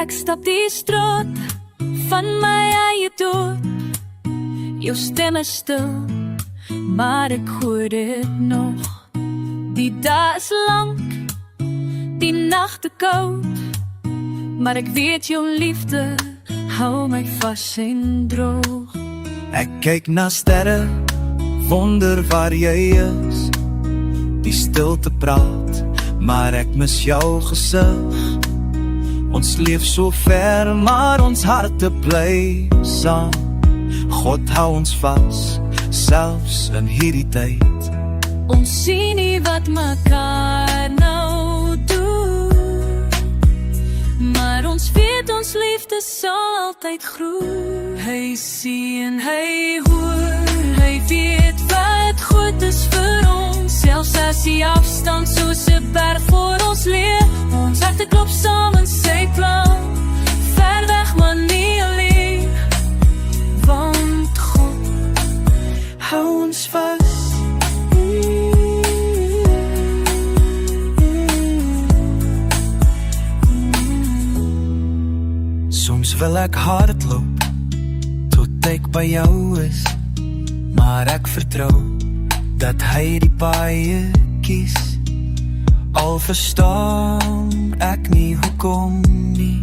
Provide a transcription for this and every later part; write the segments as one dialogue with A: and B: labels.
A: Ek stap die straat van my eie dood. Jou stem is stil, maar ek hoor dit nog. Die dag is lang, die nagte koud, maar ek weet jou liefde hou my vas en droog.
B: Ek kyk na sterre, wonder waar jy is. Die stilte praat, maar ek mis jou gesig. Ons leef so ver, maar ons harte bly saam. God hou ons vas, selfs in hierdie tyd.
A: Ons sien nie wat mekaar nou doen, maar ons weet ons liefde sal altyd groei. Hy sien, hy hoor, hy weet wat goed is vir ons. Selfs as die afstand soos 'n berg voor ons leer. Ons harte klop saam in sy plan, ver weg maar nie alleen. Want God hou ons vas.
B: Soms wil ek hardloop tot ek by jou is, maar ek vertrou dat hy die paaie kies. Al verstaan ek nie hoekom nie,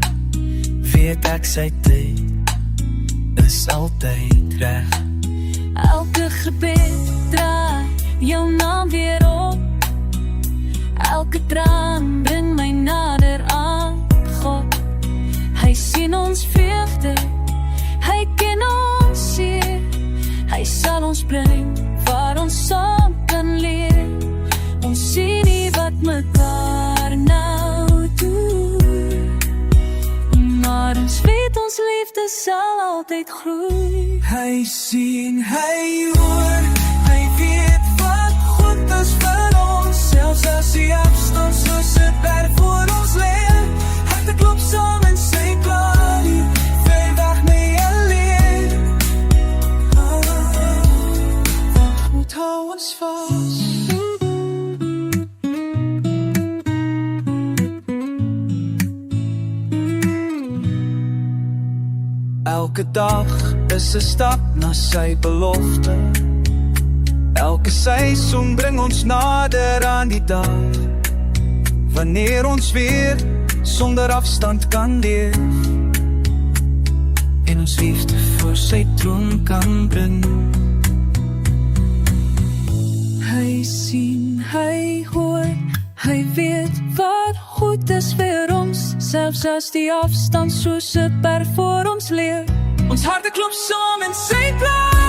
B: weet ek sy tyd is altyd reg.
A: Elke gebed draai jou naam weer op. Elke traan bring my nader aan God. Hy sien ons vreugde, hy ken ons seer. Hy sal ons bring waar ons saam kan leer. Ons sien nie wat mekaar nou doen, maar ons weet ons liefde sal altyd groei.
B: Hy sien, hy hoor, hy weet wat goed is vir ons. Selfs as die afstand soos 'n berg voor ons leer. Harte klop saam in sy plan, ver weg nie alleen. God hou ons vas. Elke dag is 'n stap na sy belofte. Elke seisoen bring ons nader aan die dag wanneer ons weer sonder afstand kan leef en ons liefde voor sy troon kan bring.
A: Hy sien, hy hoor, hy weet wat goed is vir ons. Selfs as die afstand soos 'n berg voor ons leer. Ons harte klop saam in sy plan.